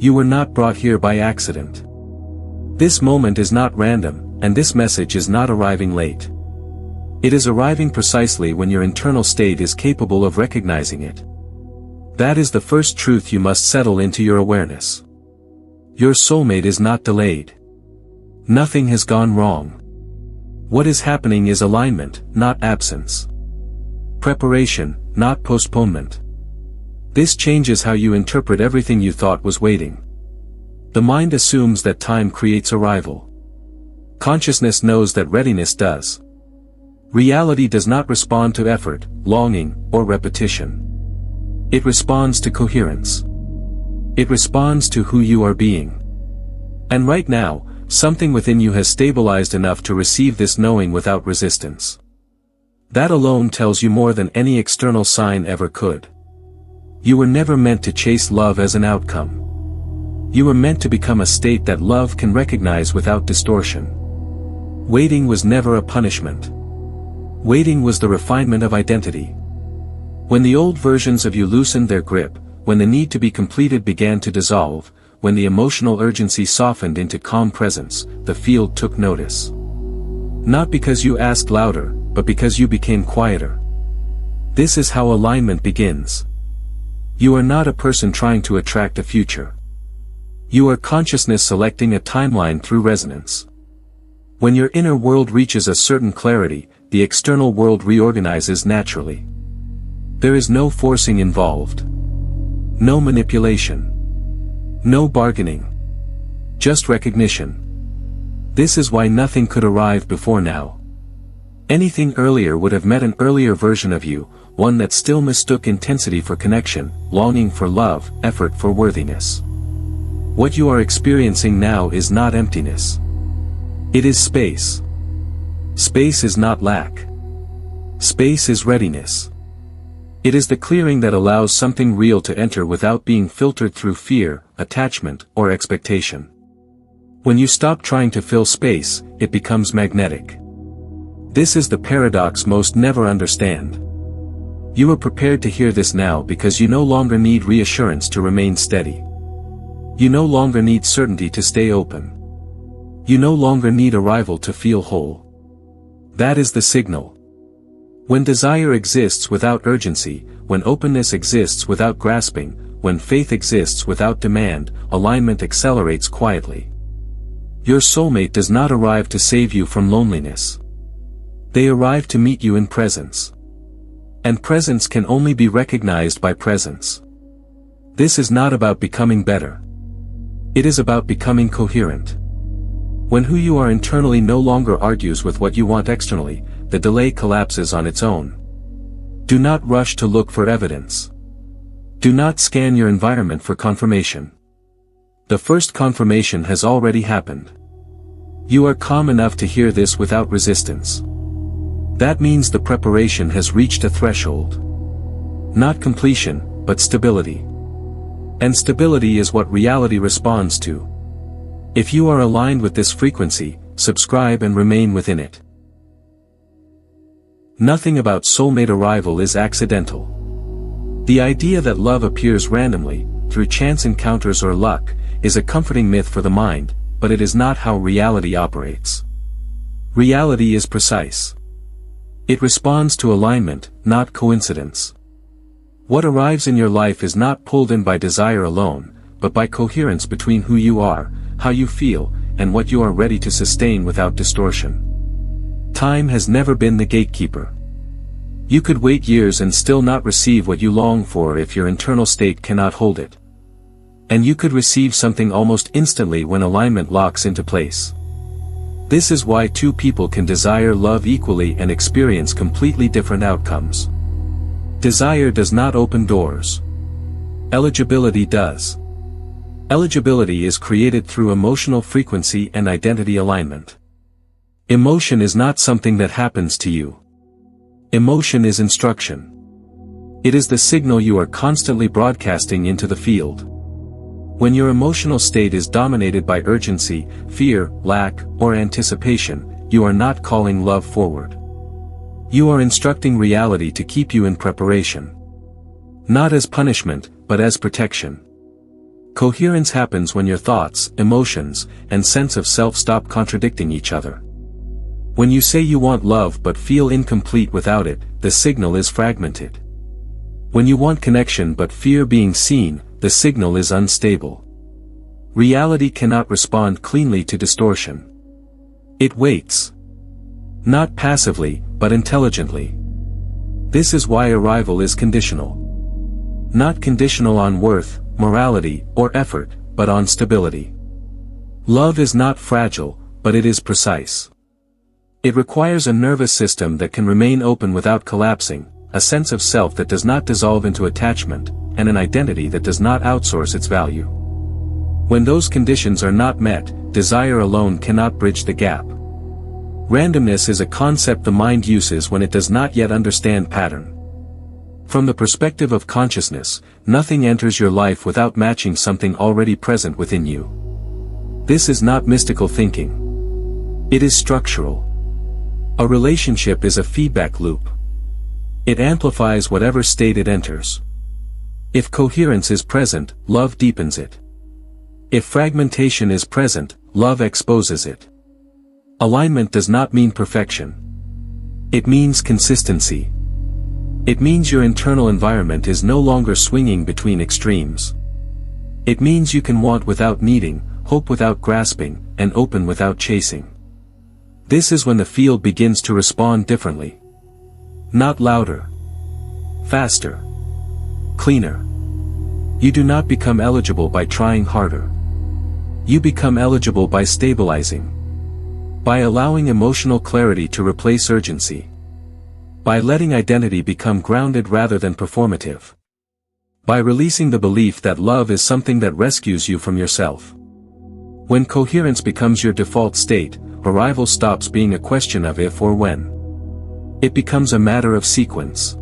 You were not brought here by accident. This moment is not random, and this message is not arriving late. It is arriving precisely when your internal state is capable of recognizing it. That is the first truth you must settle into your awareness. Your soulmate is not delayed. Nothing has gone wrong. What is happening is alignment, not absence. Preparation, not postponement. This changes how you interpret everything you thought was waiting. The mind assumes that time creates arrival. Consciousness knows that readiness does. Reality does not respond to effort, longing, or repetition. It responds to coherence. It responds to who you are being. And right now, something within you has stabilized enough to receive this knowing without resistance. That alone tells you more than any external sign ever could. You were never meant to chase love as an outcome. You were meant to become a state that love can recognize without distortion. Waiting was never a punishment. Waiting was the refinement of identity. When the old versions of you loosened their grip, when the need to be completed began to dissolve, when the emotional urgency softened into calm presence, the field took notice. Not because you asked louder, but because you became quieter. This is how alignment begins. You are not a person trying to attract a future. You are consciousness selecting a timeline through resonance. When your inner world reaches a certain clarity, the external world reorganizes naturally. There is no forcing involved. No manipulation. No bargaining. Just recognition. This is why nothing could arrive before now. Anything earlier would have met an earlier version of you, one that still mistook intensity for connection, longing for love, effort for worthiness. What you are experiencing now is not emptiness. It is space. Space is not lack. Space is readiness. It is the clearing that allows something real to enter without being filtered through fear, attachment, or expectation. When you stop trying to fill space, it becomes magnetic. This is the paradox most never understand. You are prepared to hear this now because you no longer need reassurance to remain steady. You no longer need certainty to stay open. You no longer need arrival to feel whole. That is the signal. When desire exists without urgency, when openness exists without grasping, when faith exists without demand, alignment accelerates quietly. Your soulmate does not arrive to save you from loneliness. They arrive to meet you in presence. And presence can only be recognized by presence. This is not about becoming better. It is about becoming coherent. When who you are internally no longer argues with what you want externally, the delay collapses on its own. Do not rush to look for evidence. Do not scan your environment for confirmation. The first confirmation has already happened. You are calm enough to hear this without resistance. That means the preparation has reached a threshold. Not completion, but stability. And stability is what reality responds to. If you are aligned with this frequency, subscribe and remain within it. Nothing about soulmate arrival is accidental. The idea that love appears randomly, through chance encounters or luck, is a comforting myth for the mind, but it is not how reality operates. Reality is precise. It responds to alignment, not coincidence. What arrives in your life is not pulled in by desire alone, but by coherence between who you are, how you feel, and what you are ready to sustain without distortion. Time has never been the gatekeeper. You could wait years and still not receive what you long for if your internal state cannot hold it. And you could receive something almost instantly when alignment locks into place. This is why two people can desire love equally and experience completely different outcomes. Desire does not open doors. Eligibility does. Eligibility is created through emotional frequency and identity alignment. Emotion is not something that happens to you. Emotion is instruction. It is the signal you are constantly broadcasting into the field. When your emotional state is dominated by urgency, fear, lack, or anticipation, you are not calling love forward. You are instructing reality to keep you in preparation. Not as punishment, but as protection. Coherence happens when your thoughts, emotions, and sense of self stop contradicting each other. When you say you want love but feel incomplete without it, the signal is fragmented. When you want connection but fear being seen, the signal is unstable. Reality cannot respond cleanly to distortion. It waits. Not passively, but intelligently. This is why arrival is conditional. Not conditional on worth, morality, or effort, but on stability. Love is not fragile, but it is precise. It requires a nervous system that can remain open without collapsing, a sense of self that does not dissolve into attachment, and an identity that does not outsource its value. When those conditions are not met, desire alone cannot bridge the gap. Randomness is a concept the mind uses when it does not yet understand pattern. From the perspective of consciousness, nothing enters your life without matching something already present within you. This is not mystical thinking. It is structural. A relationship is a feedback loop. It amplifies whatever state it enters. If coherence is present, love deepens it. If fragmentation is present, love exposes it. Alignment does not mean perfection. It means consistency. It means your internal environment is no longer swinging between extremes. It means you can want without needing, hope without grasping, and open without chasing. This is when the field begins to respond differently. Not louder. Faster. Cleaner. You do not become eligible by trying harder. You become eligible by stabilizing. By allowing emotional clarity to replace urgency. By letting identity become grounded rather than performative. By releasing the belief that love is something that rescues you from yourself. When coherence becomes your default state, arrival stops being a question of if or when. It becomes a matter of sequence.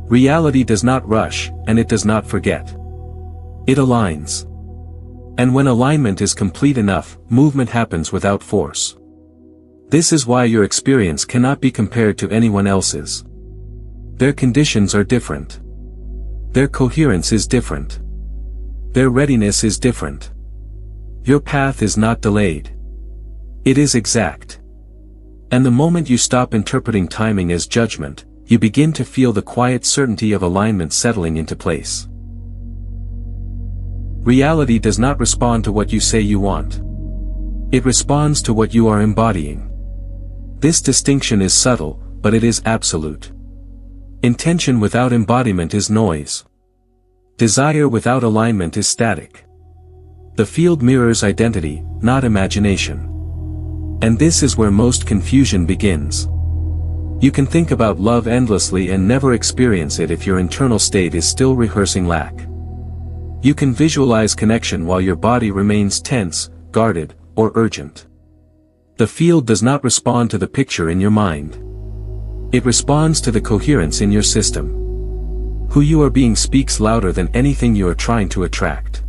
Reality does not rush, and it does not forget. It aligns. And when alignment is complete enough, movement happens without force. This is why your experience cannot be compared to anyone else's. Their conditions are different. Their coherence is different. Their readiness is different. Your path is not delayed. It is exact. And the moment you stop interpreting timing as judgment, you begin to feel the quiet certainty of alignment settling into place. Reality does not respond to what you say you want. It responds to what you are embodying. This distinction is subtle, but it is absolute. Intention without embodiment is noise. Desire without alignment is static. The field mirrors identity, not imagination. And this is where most confusion begins. You can think about love endlessly and never experience it if your internal state is still rehearsing lack. You can visualize connection while your body remains tense, guarded, or urgent. The field does not respond to the picture in your mind. It responds to the coherence in your system. Who you are being speaks louder than anything you are trying to attract.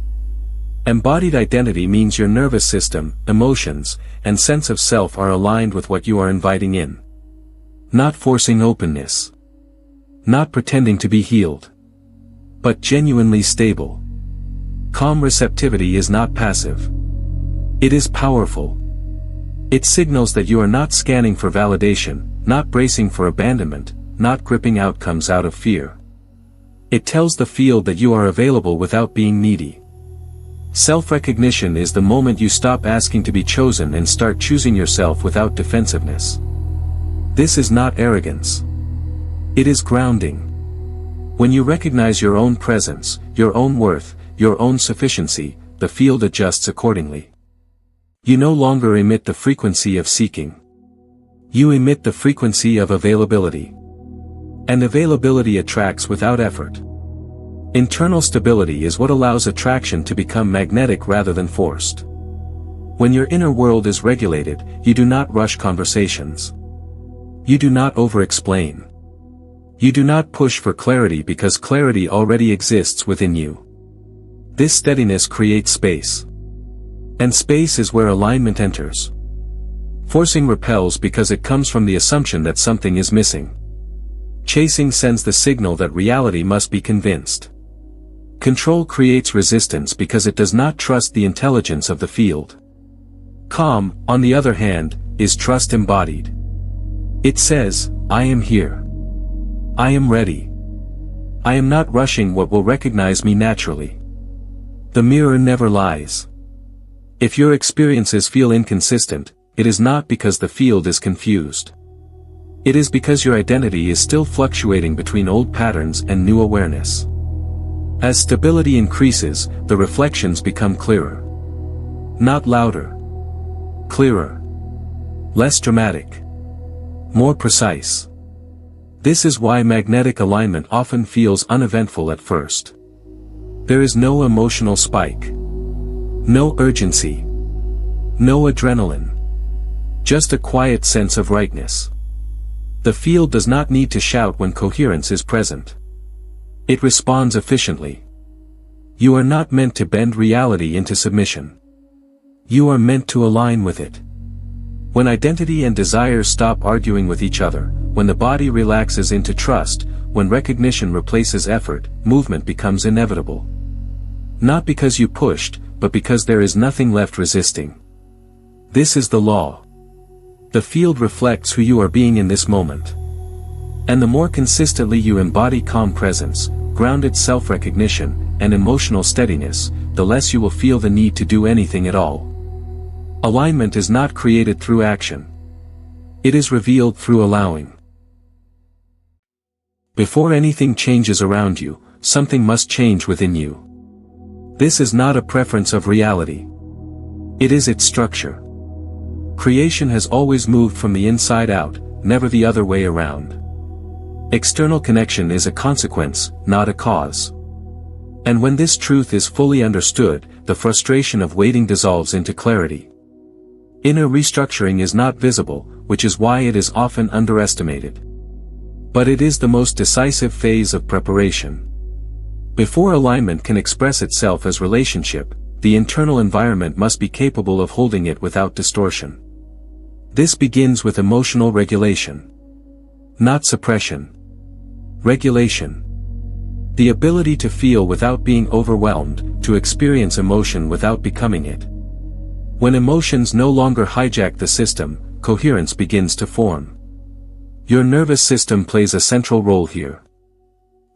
Embodied identity means your nervous system, emotions, and sense of self are aligned with what you are inviting in. Not forcing openness. Not pretending to be healed. But genuinely stable. Calm receptivity is not passive. It is powerful. It signals that you are not scanning for validation, not bracing for abandonment, not gripping outcomes out of fear. It tells the field that you are available without being needy. Self-recognition is the moment you stop asking to be chosen and start choosing yourself without defensiveness. This is not arrogance. It is grounding. When you recognize your own presence, your own worth, your own sufficiency, the field adjusts accordingly. You no longer emit the frequency of seeking. You emit the frequency of availability. And availability attracts without effort. Internal stability is what allows attraction to become magnetic rather than forced. When your inner world is regulated, you do not rush conversations. You do not over-explain. You do not push for clarity because clarity already exists within you. This steadiness creates space. And space is where alignment enters. Forcing repels because it comes from the assumption that something is missing. Chasing sends the signal that reality must be convinced. Control creates resistance because it does not trust the intelligence of the field. Calm, on the other hand, is trust embodied. It says, I am here. I am ready. I am not rushing what will recognize me naturally. The mirror never lies. If your experiences feel inconsistent, it is not because the field is confused. It is because your identity is still fluctuating between old patterns and new awareness. As stability increases, the reflections become clearer. Not louder. Clearer. Less dramatic. More precise. This is why magnetic alignment often feels uneventful at first. There is no emotional spike. No urgency. No adrenaline. Just a quiet sense of rightness. The field does not need to shout when coherence is present. It responds efficiently. You are not meant to bend reality into submission. You are meant to align with it. When identity and desire stop arguing with each other, when the body relaxes into trust, when recognition replaces effort, movement becomes inevitable. Not because you pushed, but because there is nothing left resisting. This is the law. The field reflects who you are being in this moment. And the more consistently you embody calm presence, grounded self-recognition, and emotional steadiness, the less you will feel the need to do anything at all. Alignment is not created through action. It is revealed through allowing. Before anything changes around you, something must change within you. This is not a preference of reality. It is its structure. Creation has always moved from the inside out, never the other way around. External connection is a consequence, not a cause. And when this truth is fully understood, the frustration of waiting dissolves into clarity. Inner restructuring is not visible, which is why it is often underestimated. But it is the most decisive phase of preparation. Before alignment can express itself as relationship, the internal environment must be capable of holding it without distortion. This begins with emotional regulation. Not suppression. Regulation. The ability to feel without being overwhelmed, to experience emotion without becoming it. When emotions no longer hijack the system, coherence begins to form. Your nervous system plays a central role here.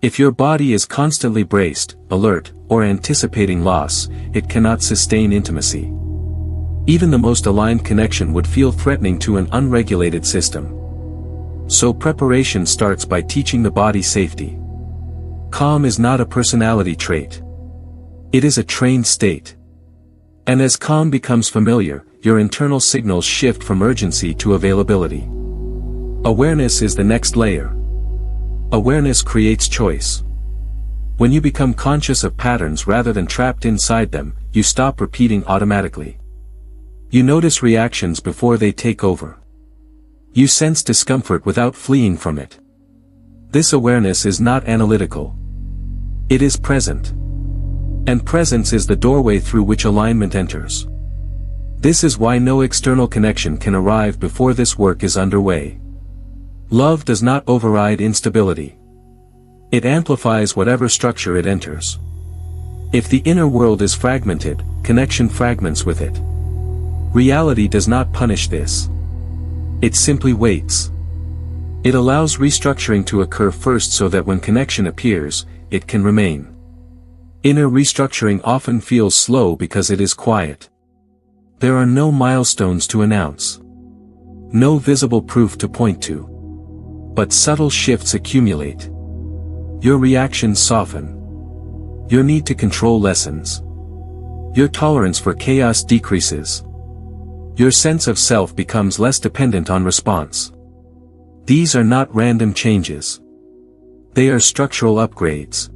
If your body is constantly braced, alert, or anticipating loss, it cannot sustain intimacy. Even the most aligned connection would feel threatening to an unregulated system. So preparation starts by teaching the body safety. Calm is not a personality trait. It is a trained state. And as calm becomes familiar, your internal signals shift from urgency to availability. Awareness is the next layer. Awareness creates choice. When you become conscious of patterns rather than trapped inside them, you stop repeating automatically. You notice reactions before they take over. You sense discomfort without fleeing from it. This awareness is not analytical. It is present. And presence is the doorway through which alignment enters. This is why no external connection can arrive before this work is underway. Love does not override instability. It amplifies whatever structure it enters. If the inner world is fragmented, connection fragments with it. Reality does not punish this. It simply waits. It allows restructuring to occur first so that when connection appears, it can remain. Inner restructuring often feels slow because it is quiet. There are no milestones to announce. No visible proof to point to. But subtle shifts accumulate. Your reactions soften. Your need to control lessens. Your tolerance for chaos decreases. Your sense of self becomes less dependent on response. These are not random changes. They are structural upgrades.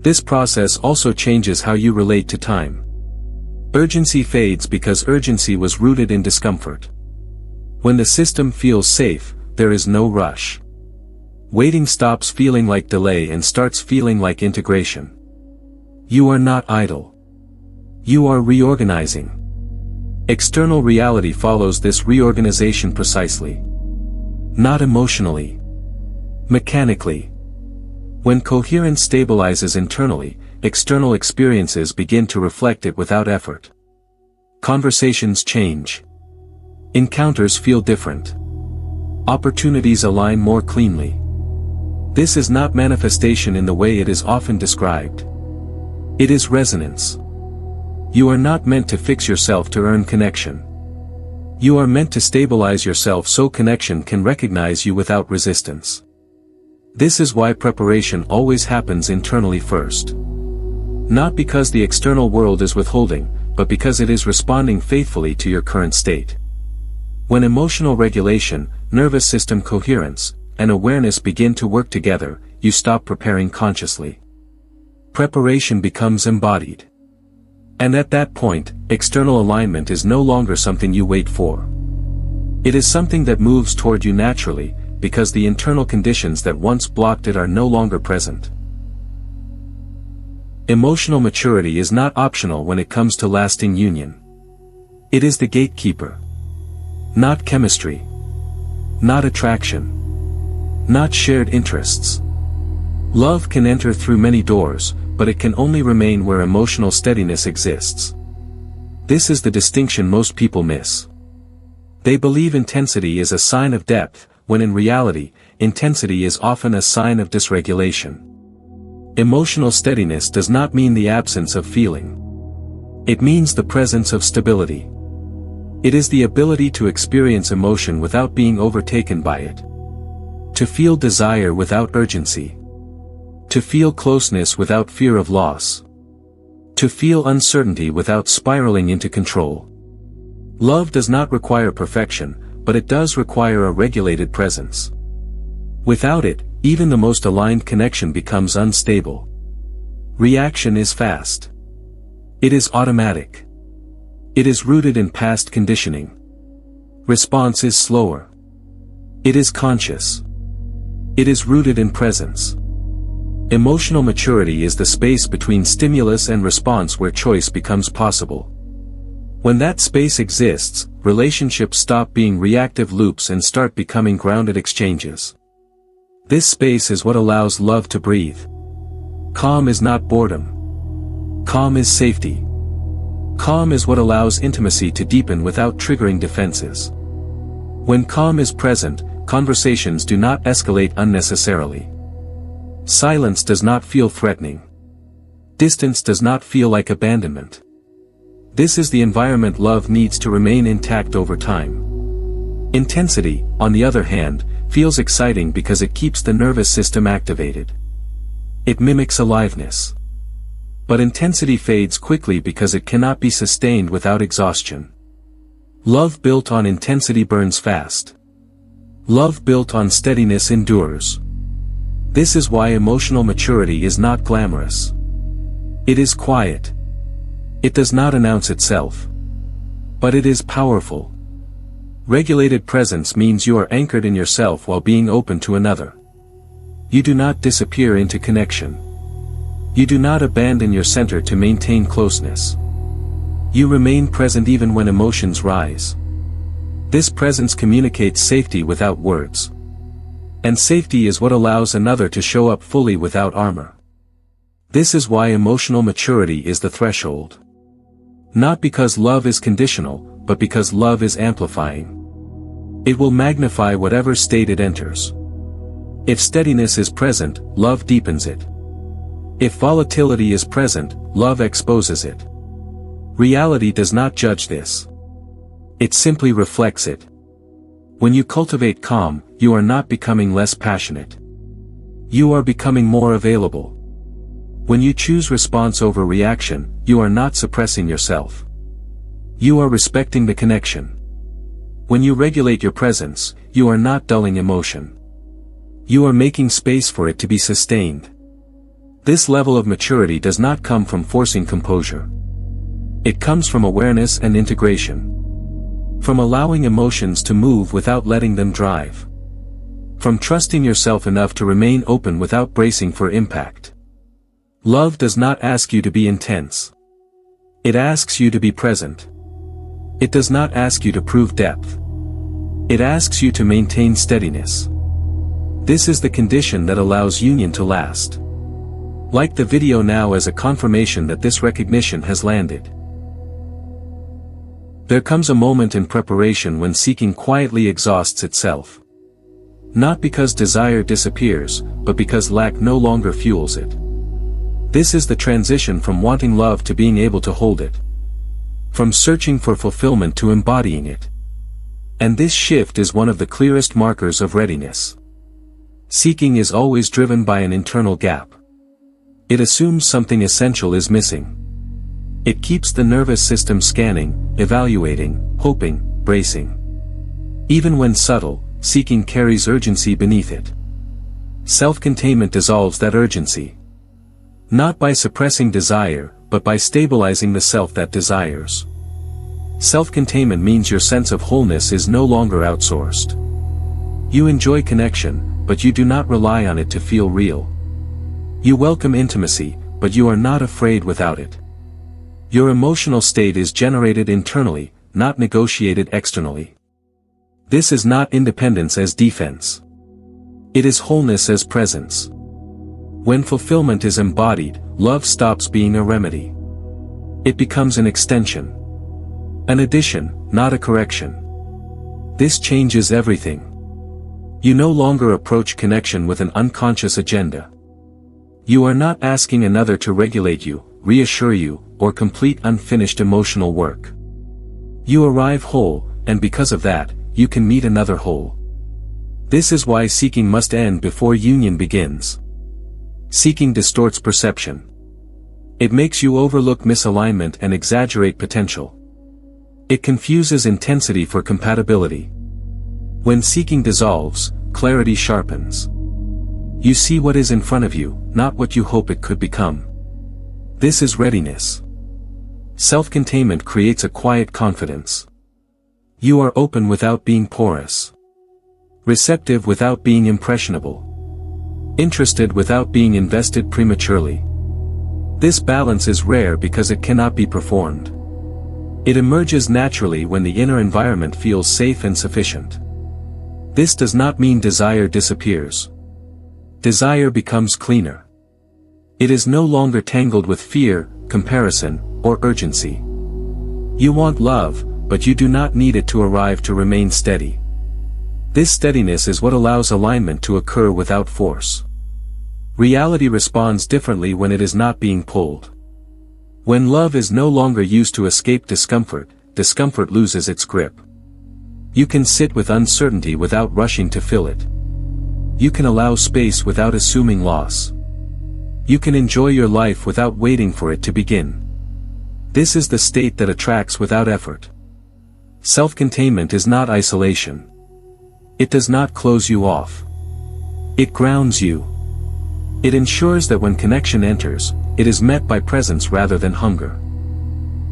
This process also changes how you relate to time. Urgency fades because urgency was rooted in discomfort. When the system feels safe, there is no rush. Waiting stops feeling like delay and starts feeling like integration. You are not idle. You are reorganizing. External reality follows this reorganization precisely. Not emotionally. Mechanically. When coherence stabilizes internally, external experiences begin to reflect it without effort. Conversations change. Encounters feel different. Opportunities align more cleanly. This is not manifestation in the way it is often described. It is resonance. You are not meant to fix yourself to earn connection. You are meant to stabilize yourself so connection can recognize you without resistance. This is why preparation always happens internally first. Not because the external world is withholding, but because it is responding faithfully to your current state. When emotional regulation, nervous system coherence, and awareness begin to work together, you stop preparing consciously. Preparation becomes embodied. And at that point, external alignment is no longer something you wait for. It is something that moves toward you naturally, because the internal conditions that once blocked it are no longer present. Emotional maturity is not optional when it comes to lasting union. It is the gatekeeper. Not chemistry. Not attraction. Not shared interests. Love can enter through many doors, but it can only remain where emotional steadiness exists. This is the distinction most people miss. They believe intensity is a sign of depth, when in reality, intensity is often a sign of dysregulation. Emotional steadiness does not mean the absence of feeling. It means the presence of stability. It is the ability to experience emotion without being overtaken by it. To feel desire without urgency. To feel closeness without fear of loss. To feel uncertainty without spiraling into control. Love does not require perfection, but it does require a regulated presence. Without it, even the most aligned connection becomes unstable. Reaction is fast. It is automatic. It is rooted in past conditioning. Response is slower. It is conscious. It is rooted in presence. Emotional maturity is the space between stimulus and response where choice becomes possible. When that space exists, relationships stop being reactive loops and start becoming grounded exchanges. This space is what allows love to breathe. Calm is not boredom. Calm is safety. Calm is what allows intimacy to deepen without triggering defenses. When calm is present, conversations do not escalate unnecessarily. Silence does not feel threatening. Distance does not feel like abandonment. This is the environment love needs to remain intact over time. Intensity, on the other hand, feels exciting because it keeps the nervous system activated. It mimics aliveness. But intensity fades quickly because it cannot be sustained without exhaustion. Love built on intensity burns fast. Love built on steadiness endures. This is why emotional maturity is not glamorous. It is quiet. It does not announce itself. But it is powerful. Regulated presence means you are anchored in yourself while being open to another. You do not disappear into connection. You do not abandon your center to maintain closeness. You remain present even when emotions rise. This presence communicates safety without words. And safety is what allows another to show up fully without armor. This is why emotional maturity is the threshold. Not because love is conditional, but because love is amplifying. It will magnify whatever state it enters. If steadiness is present, love deepens it. If volatility is present, love exposes it. Reality does not judge this. It simply reflects it. When you cultivate calm, you are not becoming less passionate. You are becoming more available. When you choose response over reaction, you are not suppressing yourself. You are respecting the connection. When you regulate your presence, you are not dulling emotion. You are making space for it to be sustained. This level of maturity does not come from forcing composure. It comes from awareness and integration. From allowing emotions to move without letting them drive. From trusting yourself enough to remain open without bracing for impact. Love does not ask you to be intense. It asks you to be present. It does not ask you to prove depth. It asks you to maintain steadiness. This is the condition that allows union to last. Like the video now as a confirmation that this recognition has landed. There comes a moment in preparation when seeking quietly exhausts itself. Not because desire disappears, but because lack no longer fuels it. This is the transition from wanting love to being able to hold it. From searching for fulfillment to embodying it. And this shift is one of the clearest markers of readiness. Seeking is always driven by an internal gap. It assumes something essential is missing. It keeps the nervous system scanning, evaluating, hoping, bracing. Even when subtle, seeking carries urgency beneath it. Self-containment dissolves that urgency. Not by suppressing desire, but by stabilizing the self that desires. Self-containment means your sense of wholeness is no longer outsourced. You enjoy connection, but you do not rely on it to feel real. You welcome intimacy, but you are not afraid without it. Your emotional state is generated internally, not negotiated externally. This is not independence as defense. It is wholeness as presence. When fulfillment is embodied, love stops being a remedy. It becomes an extension. An addition, not a correction. This changes everything. You no longer approach connection with an unconscious agenda. You are not asking another to regulate you, reassure you, or complete unfinished emotional work. You arrive whole, and because of that, you can meet another whole. This is why seeking must end before union begins. Seeking distorts perception. It makes you overlook misalignment and exaggerate potential. It confuses intensity for compatibility. When seeking dissolves, clarity sharpens. You see what is in front of you, not what you hope it could become. This is readiness. Self-containment creates a quiet confidence. You are open without being porous. Receptive without being impressionable. Interested without being invested prematurely. This balance is rare because it cannot be performed. It emerges naturally when the inner environment feels safe and sufficient. This does not mean desire disappears. Desire becomes cleaner. It is no longer tangled with fear, comparison, or urgency. You want love, but you do not need it to arrive to remain steady. This steadiness is what allows alignment to occur without force. Reality responds differently when it is not being pulled. When love is no longer used to escape discomfort, discomfort loses its grip. You can sit with uncertainty without rushing to fill it. You can allow space without assuming loss. You can enjoy your life without waiting for it to begin. This is the state that attracts without effort. Self-containment is not isolation. It does not close you off. It grounds you. It ensures that when connection enters, it is met by presence rather than hunger.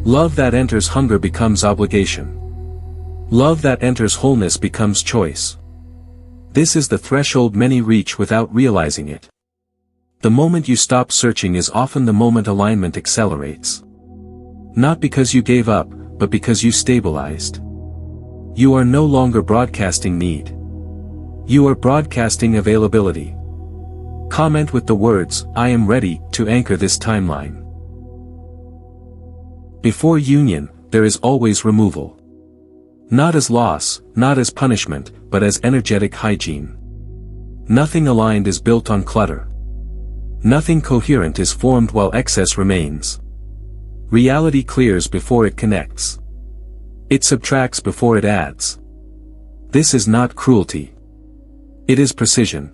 Love that enters hunger becomes obligation. Love that enters wholeness becomes choice. This is the threshold many reach without realizing it. The moment you stop searching is often the moment alignment accelerates. Not because you gave up, but because you stabilized. You are no longer broadcasting need. You are broadcasting availability. Comment with the words, "I am ready," to anchor this timeline. Before union, there is always removal. Not as loss, not as punishment, but as energetic hygiene. Nothing aligned is built on clutter. Nothing coherent is formed while excess remains. Reality clears before it connects. It subtracts before it adds. This is not cruelty. It is precision.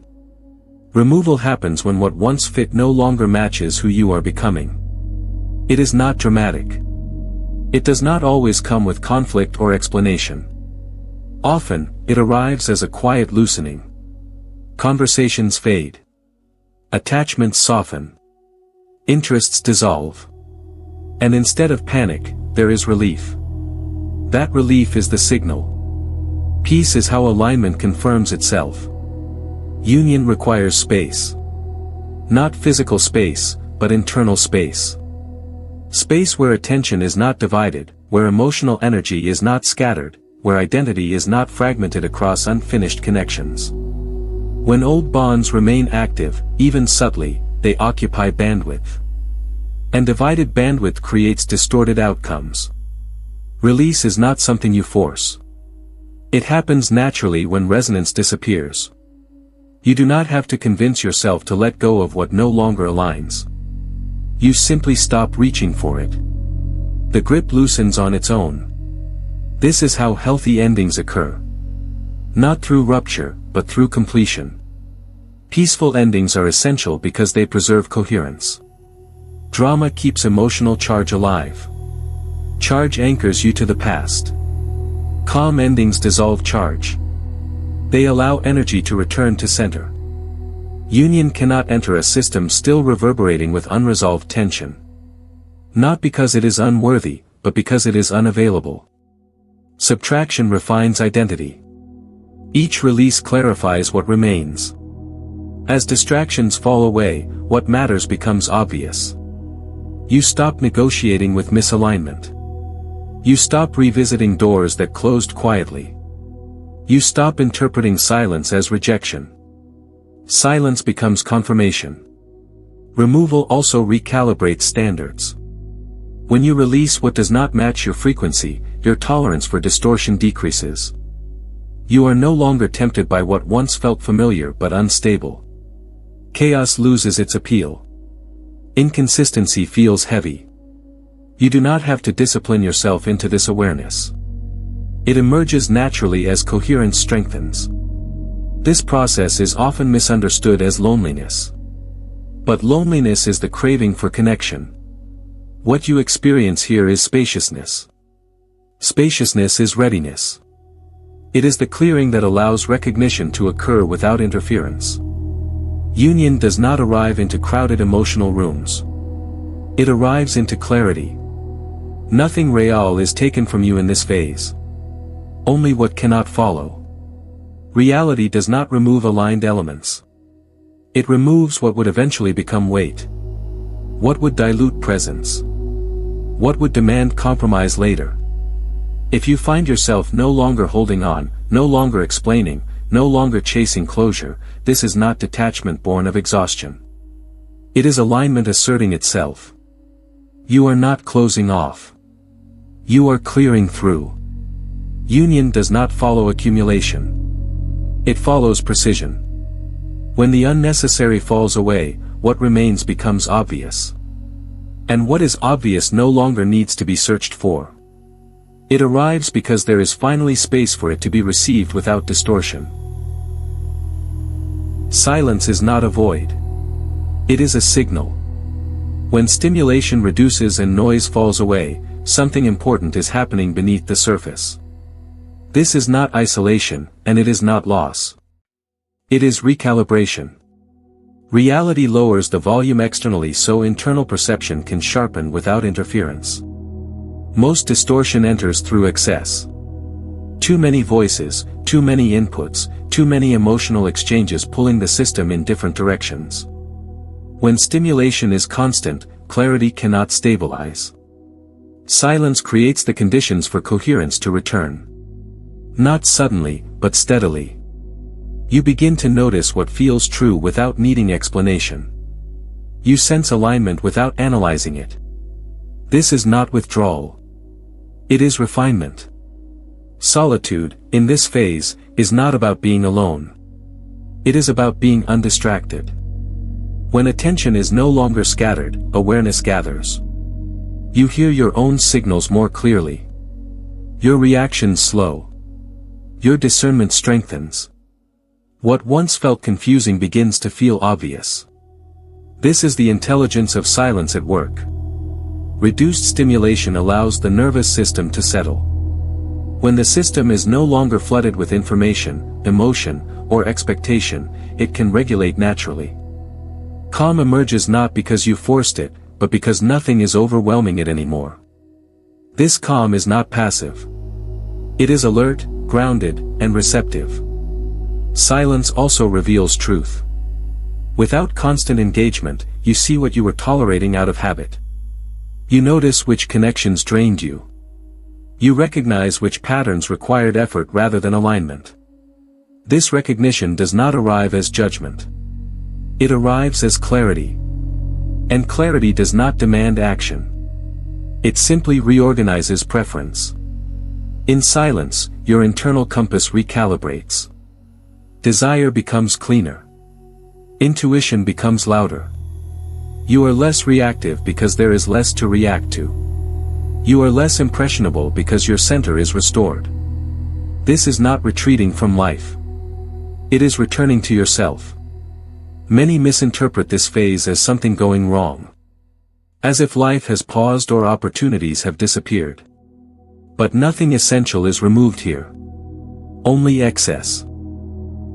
Removal happens when what once fit no longer matches who you are becoming. It is not dramatic. It does not always come with conflict or explanation. Often, it arrives as a quiet loosening. Conversations fade. Attachments soften. Interests dissolve. And instead of panic, there is relief. That relief is the signal. Peace is how alignment confirms itself. Union requires space. Not physical space, but internal space. Space where attention is not divided, where emotional energy is not scattered, where identity is not fragmented across unfinished connections. When old bonds remain active, even subtly, they occupy bandwidth. And divided bandwidth creates distorted outcomes. Release is not something you force. It happens naturally when resonance disappears. You do not have to convince yourself to let go of what no longer aligns. You simply stop reaching for it. The grip loosens on its own. This is how healthy endings occur. Not through rupture, but through completion. Peaceful endings are essential because they preserve coherence. Drama keeps emotional charge alive. Charge anchors you to the past. Calm endings dissolve charge. They allow energy to return to center. Union cannot enter a system still reverberating with unresolved tension. Not because it is unworthy, but because it is unavailable. Subtraction refines identity. Each release clarifies what remains. As distractions fall away, what matters becomes obvious. You stop negotiating with misalignment. You stop revisiting doors that closed quietly. You stop interpreting silence as rejection. Silence becomes confirmation. Removal also recalibrates standards. When you release what does not match your frequency, your tolerance for distortion decreases. You are no longer tempted by what once felt familiar but unstable. Chaos loses its appeal. Inconsistency feels heavy. You do not have to discipline yourself into this awareness. It emerges naturally as coherence strengthens. This process is often misunderstood as loneliness. But loneliness is the craving for connection. What you experience here is spaciousness. Spaciousness is readiness. It is the clearing that allows recognition to occur without interference. Union does not arrive into crowded emotional rooms. It arrives into clarity. Nothing real is taken from you in this phase. Only what cannot follow. Reality does not remove aligned elements. It removes what would eventually become weight. What would dilute presence? What would demand compromise later? If you find yourself no longer holding on, no longer explaining, no longer chasing closure, this is not detachment born of exhaustion. It is alignment asserting itself. You are not closing off. You are clearing through. Union does not follow accumulation. It follows precision. When the unnecessary falls away, what remains becomes obvious. And what is obvious no longer needs to be searched for. It arrives because there is finally space for it to be received without distortion. Silence is not a void. It is a signal. When stimulation reduces and noise falls away, something important is happening beneath the surface. This is not isolation, and it is not loss. It is recalibration. Reality lowers the volume externally so internal perception can sharpen without interference. Most distortion enters through excess. Too many voices, too many inputs, too many emotional exchanges pulling the system in different directions. When stimulation is constant, clarity cannot stabilize. Silence creates the conditions for coherence to return. Not suddenly, but steadily. You begin to notice what feels true without needing explanation. You sense alignment without analyzing it. This is not withdrawal. It is refinement. Solitude, in this phase, is not about being alone. It is about being undistracted. When attention is no longer scattered, awareness gathers. You hear your own signals more clearly. Your reactions slow. Your discernment strengthens. What once felt confusing begins to feel obvious. This is the intelligence of silence at work. Reduced stimulation allows the nervous system to settle. When the system is no longer flooded with information, emotion, or expectation, it can regulate naturally. Calm emerges not because you forced it, but because nothing is overwhelming it anymore. This calm is not passive. It is alert, grounded, and receptive. Silence also reveals truth. Without constant engagement, you see what you were tolerating out of habit. You notice which connections drained you. You recognize which patterns required effort rather than alignment. This recognition does not arrive as judgment. It arrives as clarity. And clarity does not demand action. It simply reorganizes preference. In silence, your internal compass recalibrates. Desire becomes cleaner. Intuition becomes louder. You are less reactive because there is less to react to. You are less impressionable because your center is restored. This is not retreating from life. It is returning to yourself. Many misinterpret this phase as something going wrong. As if life has paused or opportunities have disappeared. But nothing essential is removed here. Only excess.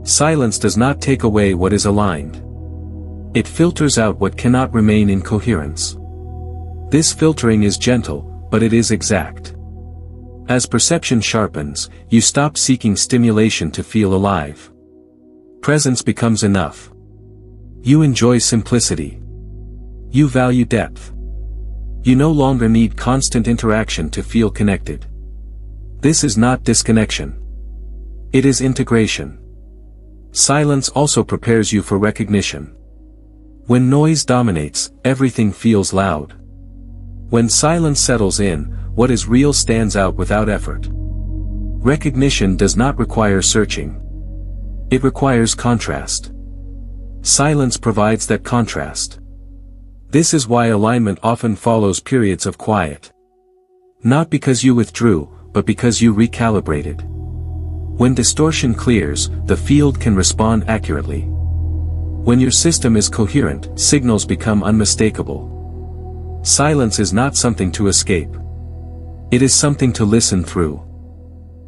Silence does not take away what is aligned. It filters out what cannot remain in coherence. This filtering is gentle, but it is exact. As perception sharpens, you stop seeking stimulation to feel alive. Presence becomes enough. You enjoy simplicity. You value depth. You no longer need constant interaction to feel connected. This is not disconnection. It is integration. Silence also prepares you for recognition. When noise dominates, everything feels loud. When silence settles in, what is real stands out without effort. Recognition does not require searching. It requires contrast. Silence provides that contrast. This is why alignment often follows periods of quiet. Not because you withdrew, but because you recalibrated. When distortion clears, the field can respond accurately. When your system is coherent, signals become unmistakable. Silence is not something to escape. It is something to listen through.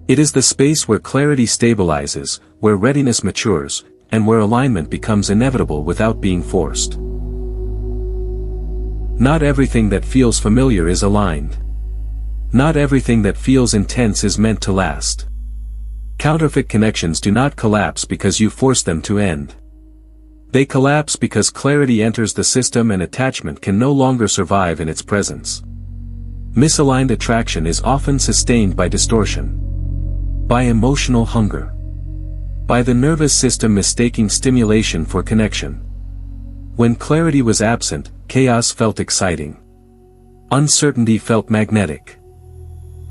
It is the space where clarity stabilizes, where readiness matures, and where alignment becomes inevitable without being forced. Not everything that feels familiar is aligned. Not everything that feels intense is meant to last. Counterfeit connections do not collapse because you force them to end. They collapse because clarity enters the system and attachment can no longer survive in its presence. Misaligned attraction is often sustained by distortion. By emotional hunger. By the nervous system mistaking stimulation for connection. When clarity was absent, chaos felt exciting. Uncertainty felt magnetic.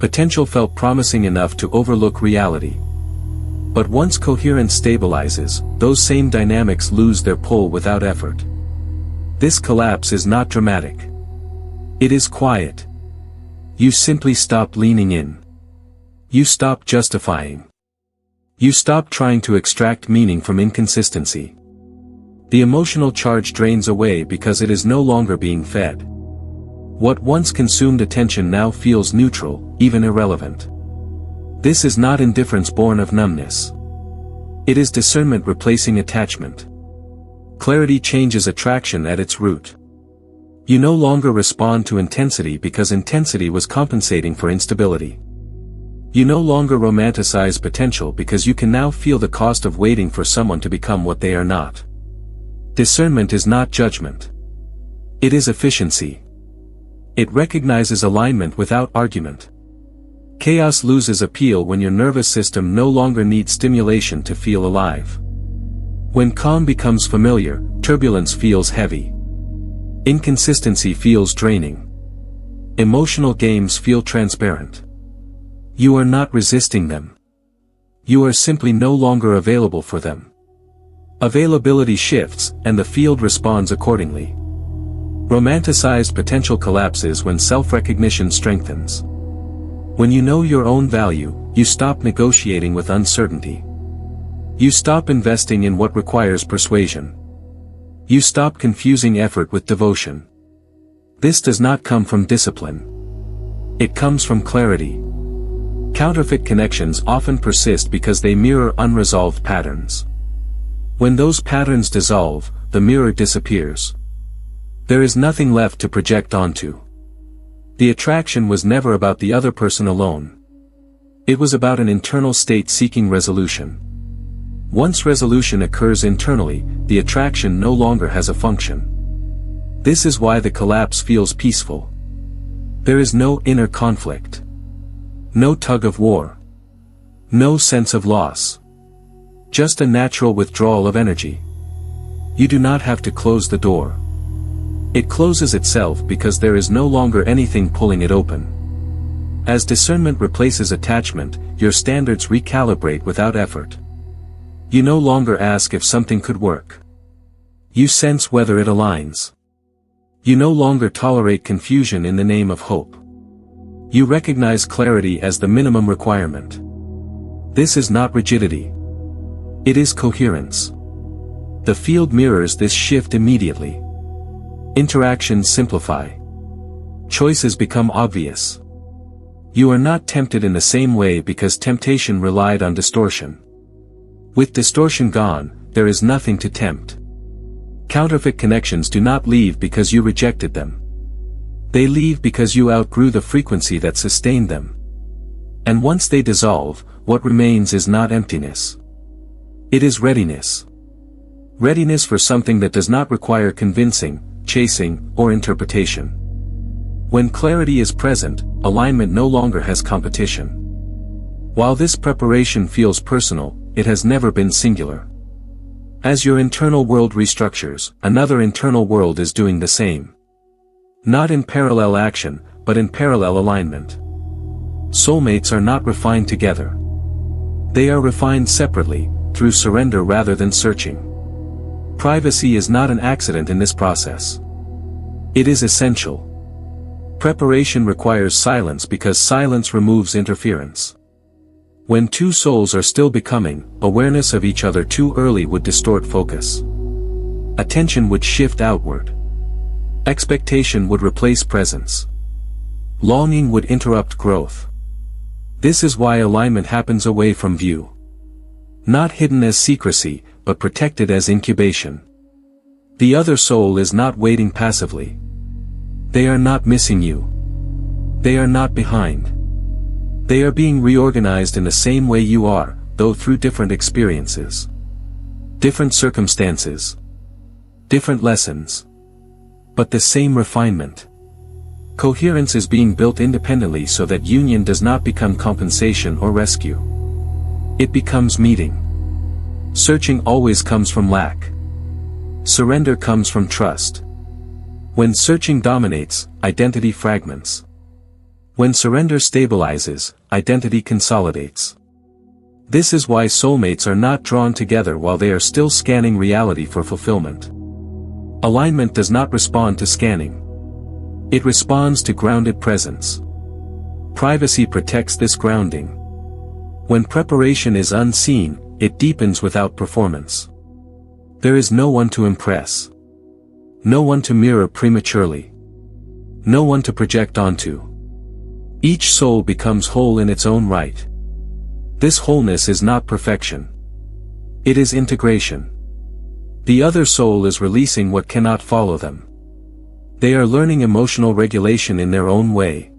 Potential felt promising enough to overlook reality. But once coherence stabilizes, those same dynamics lose their pull without effort. This collapse is not dramatic. It is quiet. You simply stop leaning in. You stop justifying. You stop trying to extract meaning from inconsistency. The emotional charge drains away because it is no longer being fed. What once consumed attention now feels neutral, even irrelevant. This is not indifference born of numbness. It is discernment replacing attachment. Clarity changes attraction at its root. You no longer respond to intensity because intensity was compensating for instability. You no longer romanticize potential because you can now feel the cost of waiting for someone to become what they are not. Discernment is not judgment. It is efficiency. It recognizes alignment without argument. Chaos loses appeal when your nervous system no longer needs stimulation to feel alive. When calm becomes familiar, turbulence feels heavy. Inconsistency feels draining. Emotional games feel transparent. You are not resisting them. You are simply no longer available for them. Availability shifts, and the field responds accordingly. Romanticized potential collapses when self-recognition strengthens. When you know your own value, you stop negotiating with uncertainty. You stop investing in what requires persuasion. You stop confusing effort with devotion. This does not come from discipline. It comes from clarity. Counterfeit connections often persist because they mirror unresolved patterns. When those patterns dissolve, the mirror disappears. There is nothing left to project onto. The attraction was never about the other person alone. It was about an internal state seeking resolution. Once resolution occurs internally, the attraction no longer has a function. This is why the collapse feels peaceful. There is no inner conflict. No tug of war. No sense of loss. Just a natural withdrawal of energy. You do not have to close the door. It closes itself because there is no longer anything pulling it open. As discernment replaces attachment, your standards recalibrate without effort. You no longer ask if something could work. You sense whether it aligns. You no longer tolerate confusion in the name of hope. You recognize clarity as the minimum requirement. This is not rigidity. It is coherence. The field mirrors this shift immediately. Interactions simplify. Choices become obvious. You are not tempted in the same way because temptation relied on distortion. With distortion gone, there is nothing to tempt. Counterfeit connections do not leave because you rejected them. They leave because you outgrew the frequency that sustained them. And once they dissolve, what remains is not emptiness. It is readiness. Readiness for something that does not require convincing, chasing, or interpretation. When clarity is present, alignment no longer has competition. While this preparation feels personal, it has never been singular. As your internal world restructures, another internal world is doing the same. Not in parallel action, but in parallel alignment. Soulmates are not refined together. They are refined separately, through surrender rather than searching. Privacy is not an accident in this process. It is essential. Preparation requires silence because silence removes interference. When two souls are still becoming, awareness of each other too early would distort focus. Attention would shift outward. Expectation would replace presence. Longing would interrupt growth. This is why alignment happens away from view. Not hidden as secrecy, but protected as incubation. The other soul is not waiting passively. They are not missing you. They are not behind. They are being reorganized in the same way you are, though through different experiences. Different circumstances. Different lessons. But the same refinement. Coherence is being built independently so that union does not become compensation or rescue. It becomes meeting. Searching always comes from lack. Surrender comes from trust. When searching dominates, identity fragments. When surrender stabilizes, identity consolidates. This is why soulmates are not drawn together while they are still scanning reality for fulfillment. Alignment does not respond to scanning. It responds to grounded presence. Privacy protects this grounding. When preparation is unseen, it deepens without performance. There is no one to impress. No one to mirror prematurely. No one to project onto. Each soul becomes whole in its own right. This wholeness is not perfection. It is integration. The other soul is releasing what cannot follow them. They are learning emotional regulation in their own way.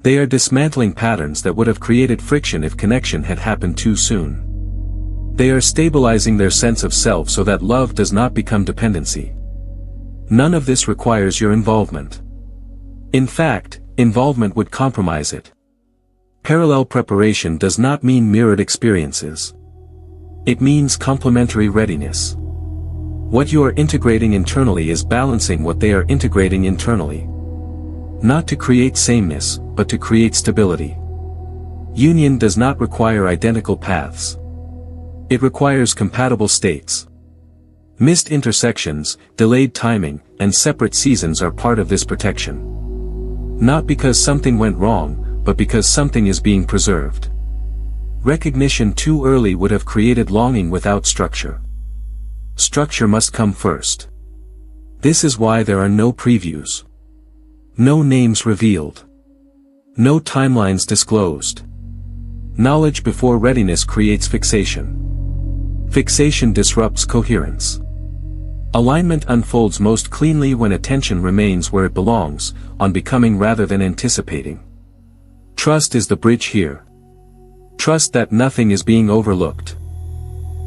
They are dismantling patterns that would have created friction if connection had happened too soon. They are stabilizing their sense of self so that love does not become dependency. None of this requires your involvement. In fact, involvement would compromise it. Parallel preparation does not mean mirrored experiences. It means complementary readiness. What you are integrating internally is balancing what they are integrating internally. Not to create sameness, but to create stability. Union does not require identical paths. It requires compatible states. Missed intersections, delayed timing, and separate seasons are part of this protection. Not because something went wrong, but because something is being preserved. Recognition too early would have created longing without structure. Structure must come first. This is why there are no previews. No names revealed. No timelines disclosed. Knowledge before readiness creates fixation. Fixation disrupts coherence. Alignment unfolds most cleanly when attention remains where it belongs, on becoming rather than anticipating. Trust is the bridge here. Trust that nothing is being overlooked.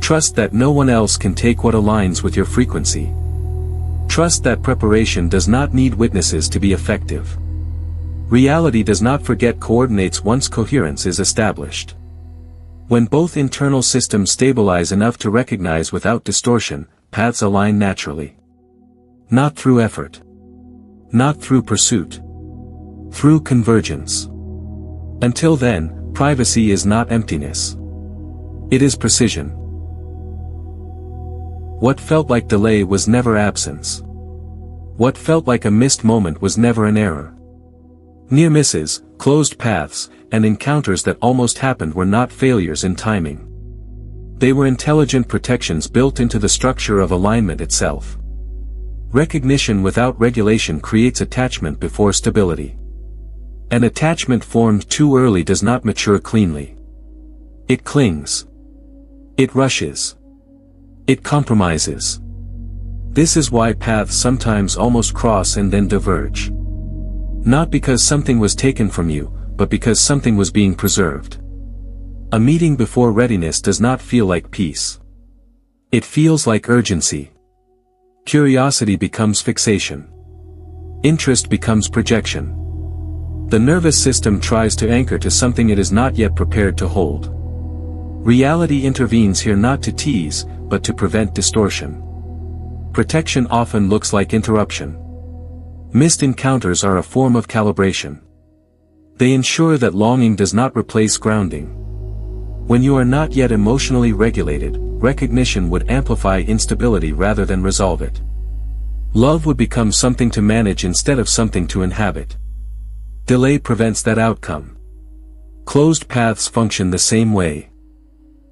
Trust that no one else can take what aligns with your frequency. Trust that preparation does not need witnesses to be effective. Reality does not forget coordinates once coherence is established. When both internal systems stabilize enough to recognize without distortion, paths align naturally. Not through effort. Not through pursuit. Through convergence. Until then, privacy is not emptiness. It is precision. What felt like delay was never absence. What felt like a missed moment was never an error. Near misses, closed paths, and encounters that almost happened were not failures in timing. They were intelligent protections built into the structure of alignment itself. Recognition without regulation creates attachment before stability. An attachment formed too early does not mature cleanly. It clings. It rushes. It compromises. This is why paths sometimes almost cross and then diverge. Not because something was taken from you, but because something was being preserved. A meeting before readiness does not feel like peace. It feels like urgency. Curiosity becomes fixation. Interest becomes projection. The nervous system tries to anchor to something it is not yet prepared to hold. Reality intervenes here not to tease, but to prevent distortion. Protection often looks like interruption. Missed encounters are a form of calibration. They ensure that longing does not replace grounding. When you are not yet emotionally regulated, recognition would amplify instability rather than resolve it. Love would become something to manage instead of something to inhabit. Delay prevents that outcome. Closed paths function the same way.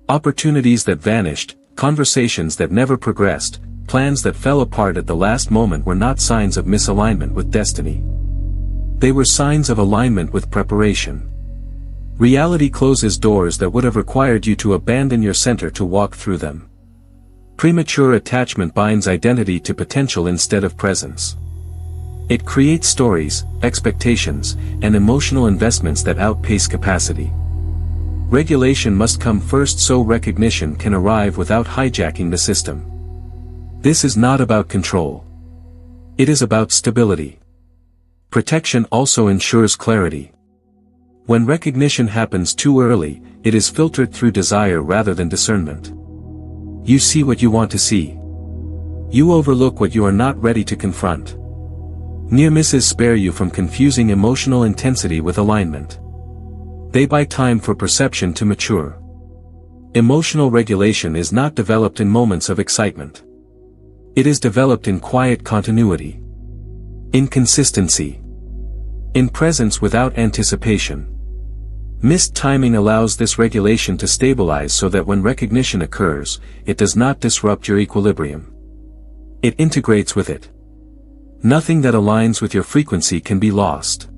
Opportunities that vanished, conversations that never progressed, plans that fell apart at the last moment were not signs of misalignment with destiny. They were signs of alignment with preparation. Reality closes doors that would have required you to abandon your center to walk through them. Premature attachment binds identity to potential instead of presence. It creates stories, expectations, and emotional investments that outpace capacity. Regulation must come first so recognition can arrive without hijacking the system. This is not about control. It is about stability. Protection also ensures clarity. When recognition happens too early, it is filtered through desire rather than discernment. You see what you want to see. You overlook what you are not ready to confront. Near misses spare you from confusing emotional intensity with alignment. They buy time for perception to mature. Emotional regulation is not developed in moments of excitement. It is developed in quiet continuity. In consistency. In presence without anticipation. Missed timing allows this regulation to stabilize so that when recognition occurs, it does not disrupt your equilibrium. It integrates with it. Nothing that aligns with your frequency can be lost.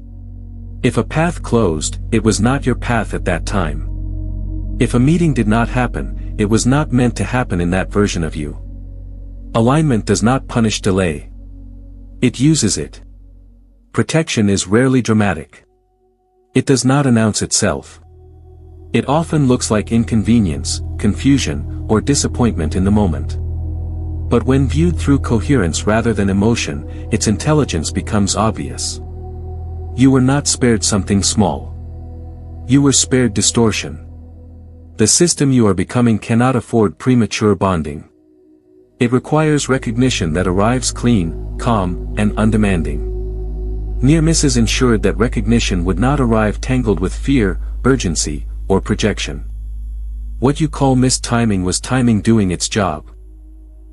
If a path closed, it was not your path at that time. If a meeting did not happen, it was not meant to happen in that version of you. Alignment does not punish delay. It uses it. Protection is rarely dramatic. It does not announce itself. It often looks like inconvenience, confusion, or disappointment in the moment. But when viewed through coherence rather than emotion, its intelligence becomes obvious. You were not spared something small. You were spared distortion. The system you are becoming cannot afford premature bonding. It requires recognition that arrives clean, calm, and undemanding. Near misses ensured that recognition would not arrive tangled with fear, urgency, or projection. What you call missed timing was timing doing its job.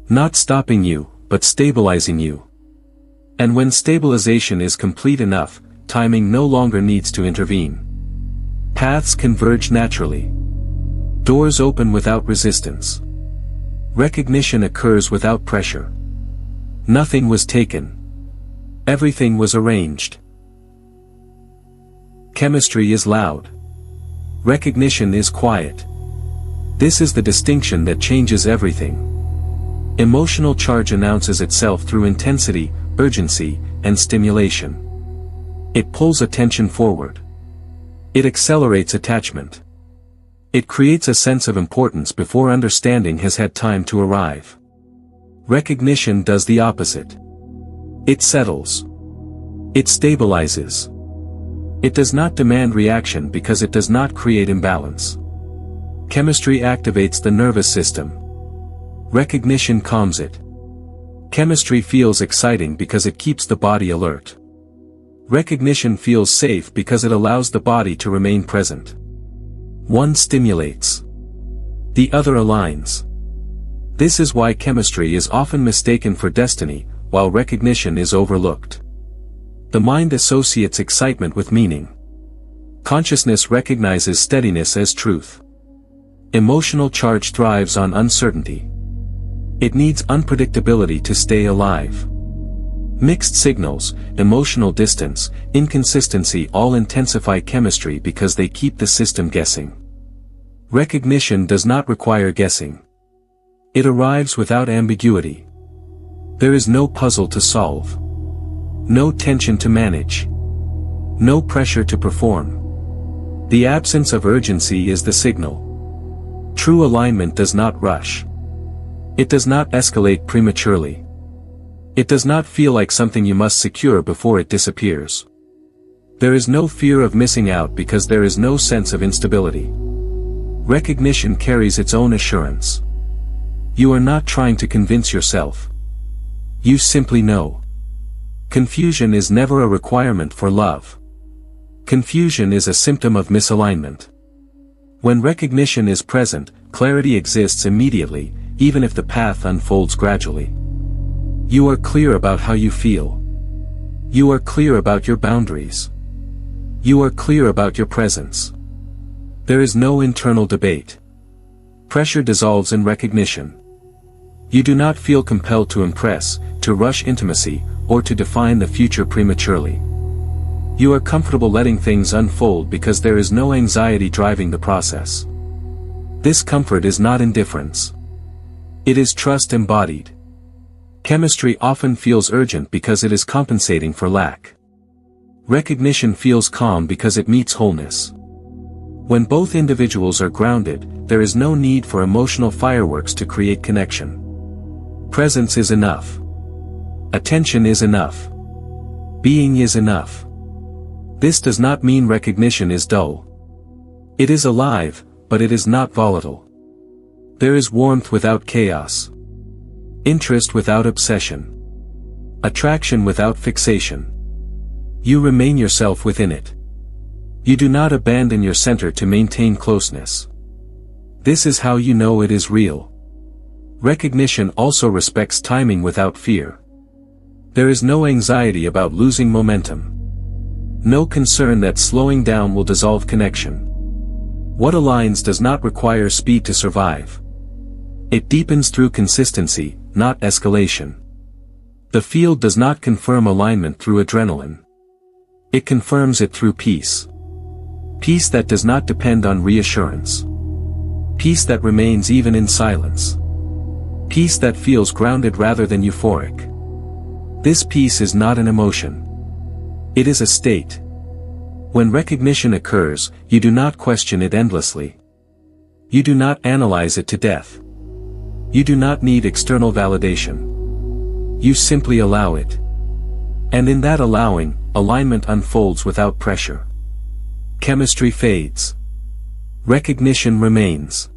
Not stopping you, but stabilizing you. And when stabilization is complete enough, timing no longer needs to intervene. Paths converge naturally. Doors open without resistance. Recognition occurs without pressure. Nothing was taken. Everything was arranged. Chemistry is loud. Recognition is quiet. This is the distinction that changes everything. Emotional charge announces itself through intensity, urgency, and stimulation. It pulls attention forward. It accelerates attachment. It creates a sense of importance before understanding has had time to arrive. Recognition does the opposite. It settles. It stabilizes. It does not demand reaction because it does not create imbalance. Chemistry activates the nervous system. Recognition calms it. Chemistry feels exciting because it keeps the body alert. Recognition feels safe because it allows the body to remain present. One stimulates. The other aligns. This is why chemistry is often mistaken for destiny, while recognition is overlooked. The mind associates excitement with meaning. Consciousness recognizes steadiness as truth. Emotional charge thrives on uncertainty. It needs unpredictability to stay alive. Mixed signals, emotional distance, inconsistency all intensify chemistry because they keep the system guessing. Recognition does not require guessing. It arrives without ambiguity. There is no puzzle to solve. No tension to manage. No pressure to perform. The absence of urgency is the signal. True alignment does not rush. It does not escalate prematurely. It does not feel like something you must secure before it disappears. There is no fear of missing out because there is no sense of instability. Recognition carries its own assurance. You are not trying to convince yourself. You simply know. Confusion is never a requirement for love. Confusion is a symptom of misalignment. When recognition is present, clarity exists immediately, even if the path unfolds gradually. You are clear about how you feel. You are clear about your boundaries. You are clear about your presence. There is no internal debate. Pressure dissolves in recognition. You do not feel compelled to impress, to rush intimacy, or to define the future prematurely. You are comfortable letting things unfold because there is no anxiety driving the process. This comfort is not indifference. It is trust embodied. Chemistry often feels urgent because it is compensating for lack. Recognition feels calm because it meets wholeness. When both individuals are grounded, there is no need for emotional fireworks to create connection. Presence is enough. Attention is enough. Being is enough. This does not mean recognition is dull. It is alive, but it is not volatile. There is warmth without chaos. Interest without obsession. Attraction without fixation. You remain yourself within it. You do not abandon your center to maintain closeness. This is how you know it is real. Recognition also respects timing without fear. There is no anxiety about losing momentum. No concern that slowing down will dissolve connection. What aligns does not require speed to survive. It deepens through consistency, not escalation. The field does not confirm alignment through adrenaline. It confirms it through peace. Peace that does not depend on reassurance. Peace that remains even in silence. Peace that feels grounded rather than euphoric. This peace is not an emotion. It is a state. When recognition occurs, you do not question it endlessly. You do not analyze it to death. You do not need external validation. You simply allow it. And in that allowing, alignment unfolds without pressure. Chemistry fades. Recognition remains.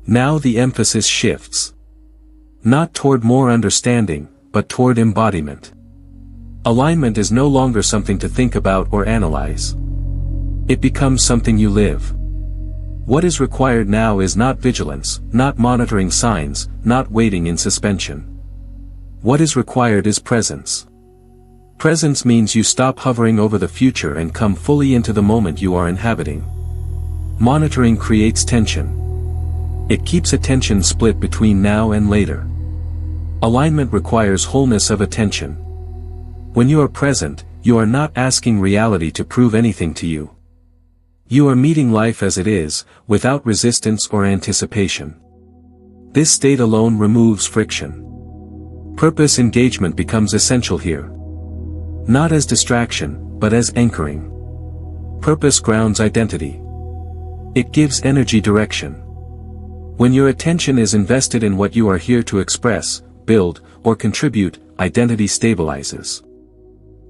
Now the emphasis shifts. Not toward more understanding, but toward embodiment. Alignment is no longer something to think about or analyze. It becomes something you live. What is required now is not vigilance, not monitoring signs, not waiting in suspension. What is required is presence. Presence means you stop hovering over the future and come fully into the moment you are inhabiting. Monitoring creates tension. It keeps attention split between now and later. Alignment requires wholeness of attention. When you are present, you are not asking reality to prove anything to you. You are meeting life as it is, without resistance or anticipation. This state alone removes friction. Purpose engagement becomes essential here. Not as distraction, but as anchoring. Purpose grounds identity. It gives energy direction. When your attention is invested in what you are here to express, build, or contribute, identity stabilizes.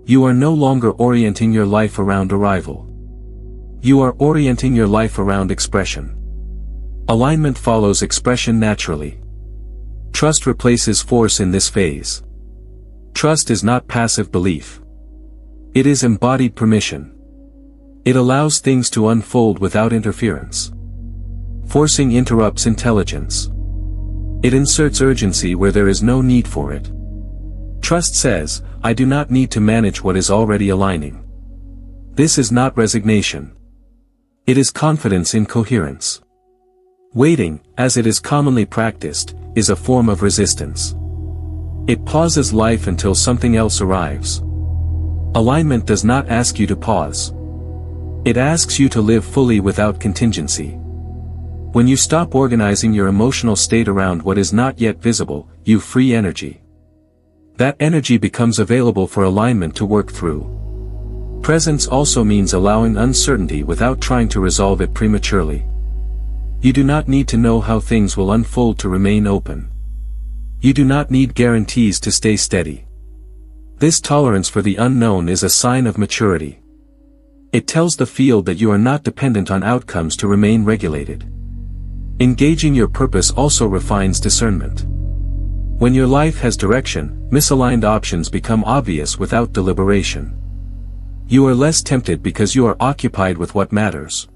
You are no longer orienting your life around arrival. You are orienting your life around expression. Alignment follows expression naturally. Trust replaces force in this phase. Trust is not passive belief. It is embodied permission. It allows things to unfold without interference. Forcing interrupts intelligence. It inserts urgency where there is no need for it. Trust says, I do not need to manage what is already aligning. This is not resignation. It is confidence in coherence. Waiting, as it is commonly practiced, is a form of resistance. It pauses life until something else arrives. Alignment does not ask you to pause. It asks you to live fully without contingency. When you stop organizing your emotional state around what is not yet visible, you free energy. That energy becomes available for alignment to work through. Presence also means allowing uncertainty without trying to resolve it prematurely. You do not need to know how things will unfold to remain open. You do not need guarantees to stay steady. This tolerance for the unknown is a sign of maturity. It tells the field that you are not dependent on outcomes to remain regulated. Engaging your purpose also refines discernment. When your life has direction, misaligned options become obvious without deliberation. You are less tempted because you are occupied with what matters.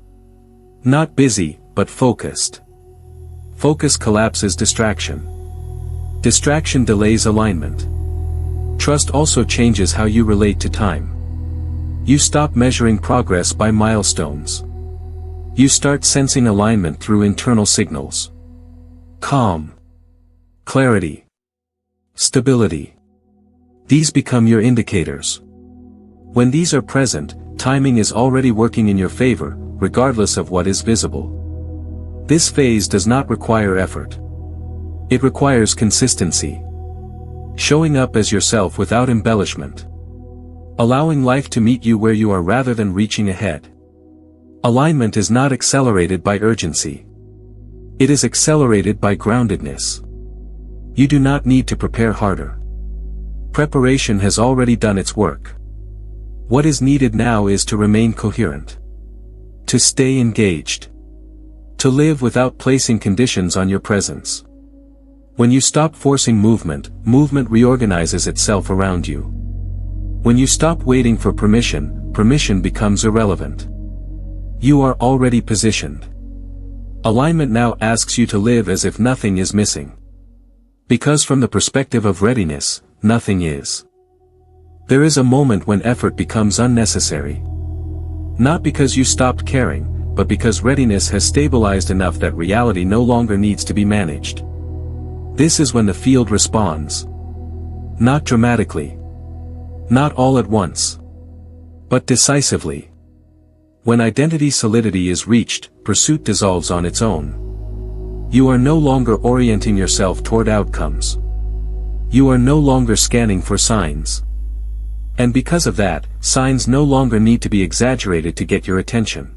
Not busy, but focused. Focus collapses distraction. Distraction delays alignment. Trust also changes how you relate to time. You stop measuring progress by milestones. You start sensing alignment through internal signals. Calm. Clarity. Stability. These become your indicators. When these are present, timing is already working in your favor, regardless of what is visible. This phase does not require effort. It requires consistency. Showing up as yourself without embellishment. Allowing life to meet you where you are rather than reaching ahead. Alignment is not accelerated by urgency. It is accelerated by groundedness. You do not need to prepare harder. Preparation has already done its work. What is needed now is to remain coherent. To stay engaged. To live without placing conditions on your presence. When you stop forcing movement, movement reorganizes itself around you. When you stop waiting for permission, permission becomes irrelevant. You are already positioned. Alignment now asks you to live as if nothing is missing. Because from the perspective of readiness, nothing is. There is a moment when effort becomes unnecessary. Not because you stopped caring, but because readiness has stabilized enough that reality no longer needs to be managed. This is when the field responds. Not dramatically. Not all at once. But decisively. When identity solidity is reached, pursuit dissolves on its own. You are no longer orienting yourself toward outcomes. You are no longer scanning for signs. And because of that, signs no longer need to be exaggerated to get your attention.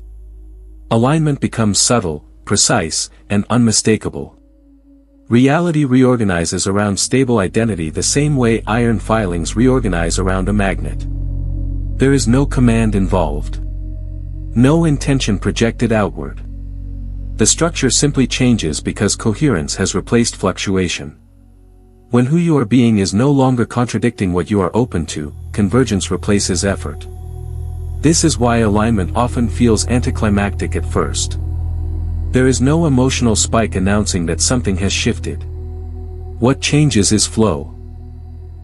Alignment becomes subtle, precise, and unmistakable. Reality reorganizes around stable identity the same way iron filings reorganize around a magnet. There is no command involved. No intention projected outward. The structure simply changes because coherence has replaced fluctuation. When who you are being is no longer contradicting what you are open to, convergence replaces effort. This is why alignment often feels anticlimactic at first. There is no emotional spike announcing that something has shifted. What changes is flow.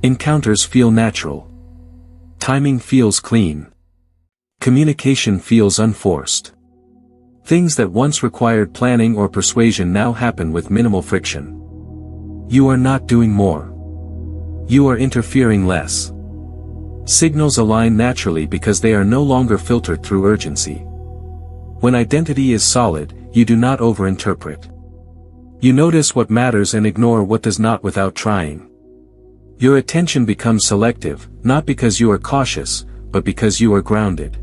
Encounters feel natural. Timing feels clean. Communication feels unforced. Things that once required planning or persuasion now happen with minimal friction. You are not doing more. You are interfering less. Signals align naturally because they are no longer filtered through urgency. When identity is solid, you do not overinterpret. You notice what matters and ignore what does not without trying. Your attention becomes selective, not because you are cautious, but because you are grounded.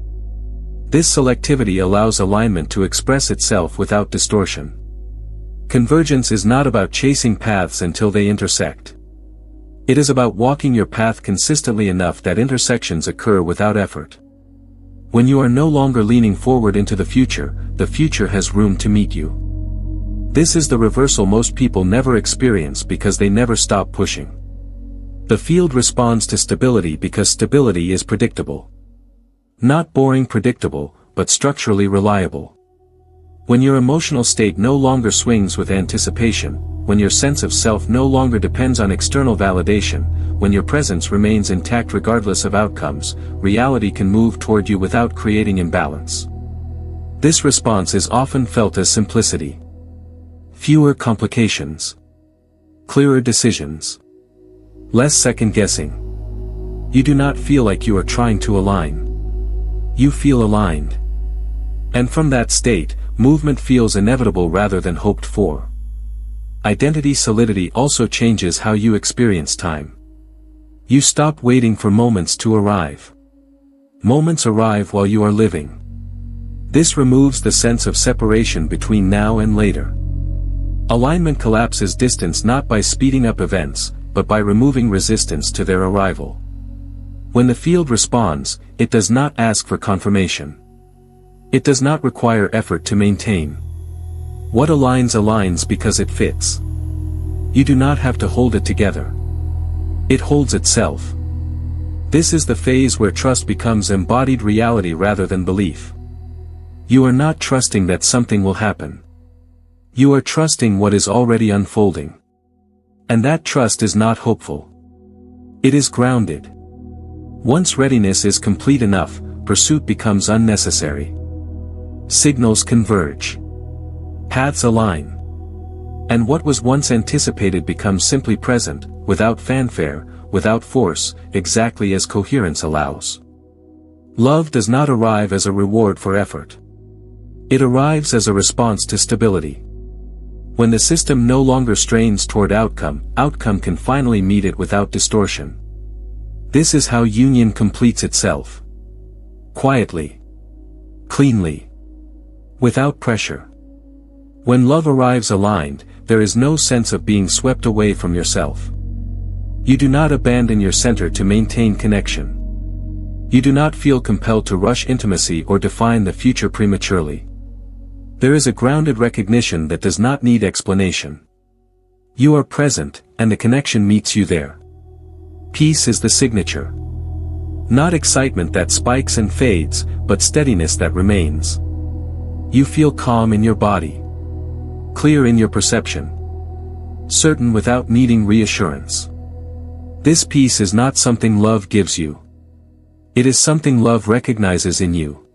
This selectivity allows alignment to express itself without distortion. Convergence is not about chasing paths until they intersect. It is about walking your path consistently enough that intersections occur without effort. When you are no longer leaning forward into the future has room to meet you. This is the reversal most people never experience because they never stop pushing. The field responds to stability because stability is predictable. Not boring predictable, but structurally reliable. When your emotional state no longer swings with anticipation, when your sense of self no longer depends on external validation, when your presence remains intact regardless of outcomes, reality can move toward you without creating imbalance. This response is often felt as simplicity. Fewer complications. Clearer decisions. Less second-guessing. You do not feel like you are trying to align. You feel aligned. And from that state, movement feels inevitable rather than hoped for. Identity solidity also changes how you experience time. You stop waiting for moments to arrive. Moments arrive while you are living. This removes the sense of separation between now and later. Alignment collapses distance not by speeding up events, but by removing resistance to their arrival. When the field responds, it does not ask for confirmation. It does not require effort to maintain. What aligns because it fits. You do not have to hold it together. It holds itself. This is the phase where trust becomes embodied reality rather than belief. You are not trusting that something will happen. You are trusting what is already unfolding. And that trust is not hopeful. It is grounded. Once readiness is complete enough, pursuit becomes unnecessary. Signals converge. Paths align. And what was once anticipated becomes simply present, without fanfare, without force, exactly as coherence allows. Love does not arrive as a reward for effort. It arrives as a response to stability. When the system no longer strains toward outcome can finally meet it without distortion. This is how union completes itself. Quietly. Cleanly. Without pressure. When love arrives aligned, there is no sense of being swept away from yourself. You do not abandon your center to maintain connection. You do not feel compelled to rush intimacy or define the future prematurely. There is a grounded recognition that does not need explanation. You are present, and the connection meets you there. Peace is the signature. Not excitement that spikes and fades, but steadiness that remains. You feel calm in your body. Clear in your perception. Certain without needing reassurance. This peace is not something love gives you. It is something love recognizes in you.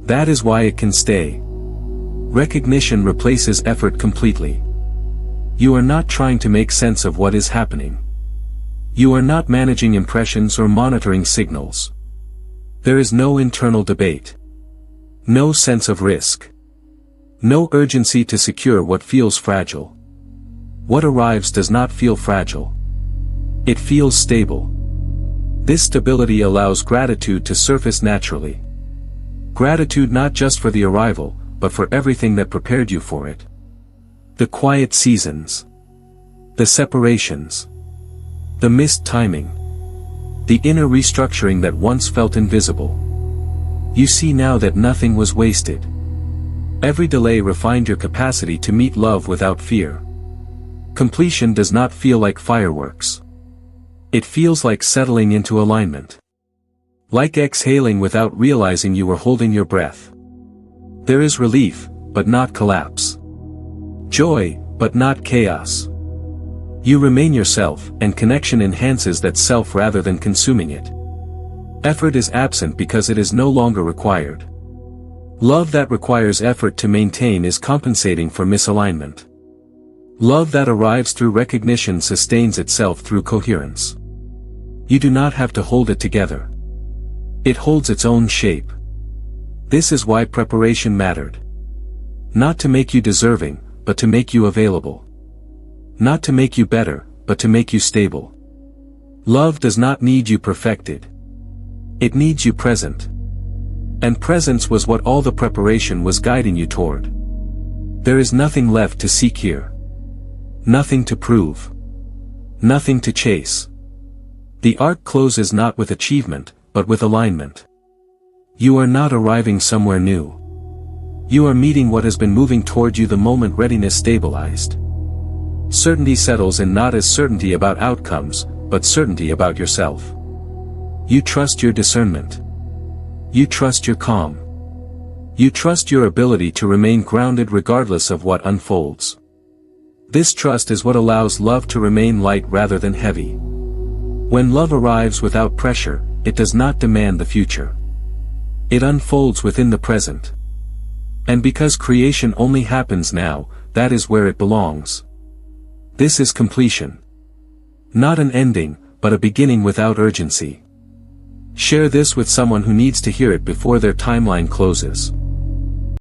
That is why it can stay. Recognition replaces effort completely. You are not trying to make sense of what is happening. You are not managing impressions or monitoring signals. There is no internal debate. No sense of risk. No urgency to secure what feels fragile. What arrives does not feel fragile. It feels stable. This stability allows gratitude to surface naturally. Gratitude not just for the arrival, but for everything that prepared you for it. The quiet seasons. The separations. The missed timing. The inner restructuring that once felt invisible. You see now that nothing was wasted. Every delay refined your capacity to meet love without fear. Completion does not feel like fireworks. It feels like settling into alignment. Like exhaling without realizing you were holding your breath. There is relief, but not collapse. Joy, but not chaos. You remain yourself, and connection enhances that self rather than consuming it. Effort is absent because it is no longer required. Love that requires effort to maintain is compensating for misalignment. Love that arrives through recognition sustains itself through coherence. You do not have to hold it together. It holds its own shape. This is why preparation mattered. Not to make you deserving, but to make you available. Not to make you better, but to make you stable. Love does not need you perfected. It needs you present. And presence was what all the preparation was guiding you toward. There is nothing left to seek here. Nothing to prove. Nothing to chase. The arc closes not with achievement, but with alignment. You are not arriving somewhere new. You are meeting what has been moving toward you the moment readiness stabilized. Certainty settles in, not as certainty about outcomes, but certainty about yourself. You trust your discernment. You trust your calm. You trust your ability to remain grounded regardless of what unfolds. This trust is what allows love to remain light rather than heavy. When love arrives without pressure, it does not demand the future. It unfolds within the present. And because creation only happens now, that is where it belongs. This is completion. Not an ending, but a beginning without urgency. Share this with someone who needs to hear it before their timeline closes.